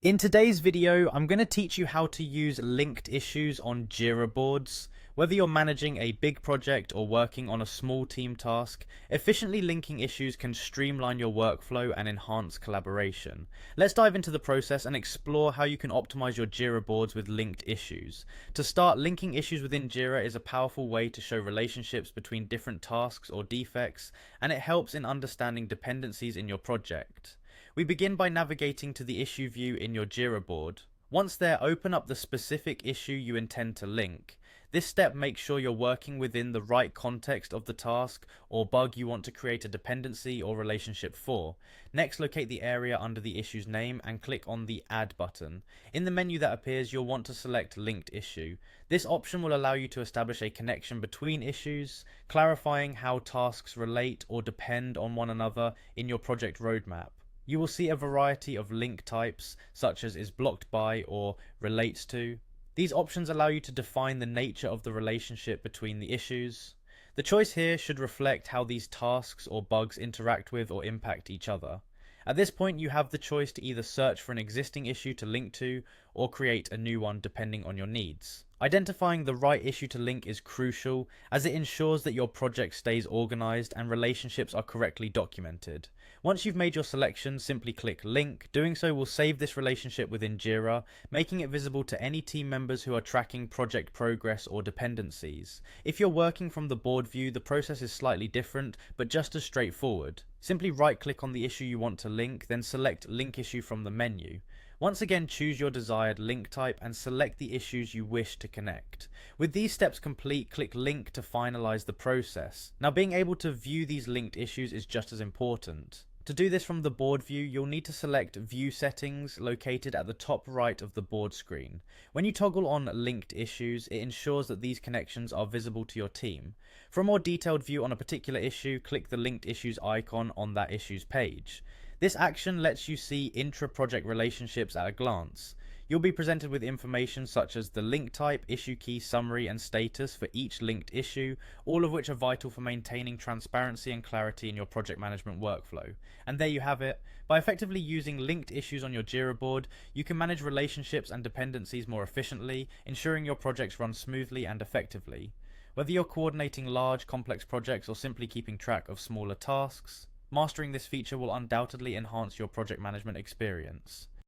In today's video, I'm going to teach you how to use linked issues on Jira boards. Whether you're managing a big project or working on a small team task, efficiently linking issues can streamline your workflow and enhance collaboration. Let's dive into the process and explore how you can optimize your Jira boards with linked issues. To start, linking issues within Jira is a powerful way to show relationships between different tasks or defects, and it helps in understanding dependencies in your project. We begin by navigating to the issue view in your Jira board. Once there, open up the specific issue you intend to link. This step makes sure you're working within the right context of the task or bug you want to create a dependency or relationship for. Next, locate the area under the issue's name and click on the Add button. In the menu that appears, you'll want to select Linked Issue. This option will allow you to establish a connection between issues, clarifying how tasks relate or depend on one another in your project roadmap. You will see a variety of link types, such as is blocked by or relates to. These options allow you to define the nature of the relationship between the issues. The choice here should reflect how these tasks or bugs interact with or impact each other. At this point, you have the choice to either search for an existing issue to link to or create a new one depending on your needs. Identifying the right issue to link is crucial, as it ensures that your project stays organized and relationships are correctly documented. Once you've made your selection, simply click Link. Doing so will save this relationship within Jira, making it visible to any team members who are tracking project progress or dependencies. If you're working from the board view, the process is slightly different, but just as straightforward. Simply right-click on the issue you want to link, then select Link Issue from the menu. Once again, choose your desired link type and select the issues you wish to connect. With these steps complete, click Link to finalize the process. Now, being able to view these linked issues is just as important. To do this from the board view, you'll need to select View Settings located at the top right of the board screen. When you toggle on Linked Issues, it ensures that these connections are visible to your team. For a more detailed view on a particular issue, click the Linked Issues icon on that issue's page. This action lets you see intra-project relationships at a glance. You'll be presented with information such as the link type, issue key, summary, and status for each linked issue, all of which are vital for maintaining transparency and clarity in your project management workflow. And there you have it. By effectively using linked issues on your Jira board, you can manage relationships and dependencies more efficiently, ensuring your projects run smoothly and effectively. Whether you're coordinating large, complex projects or simply keeping track of smaller tasks, mastering this feature will undoubtedly enhance your project management experience.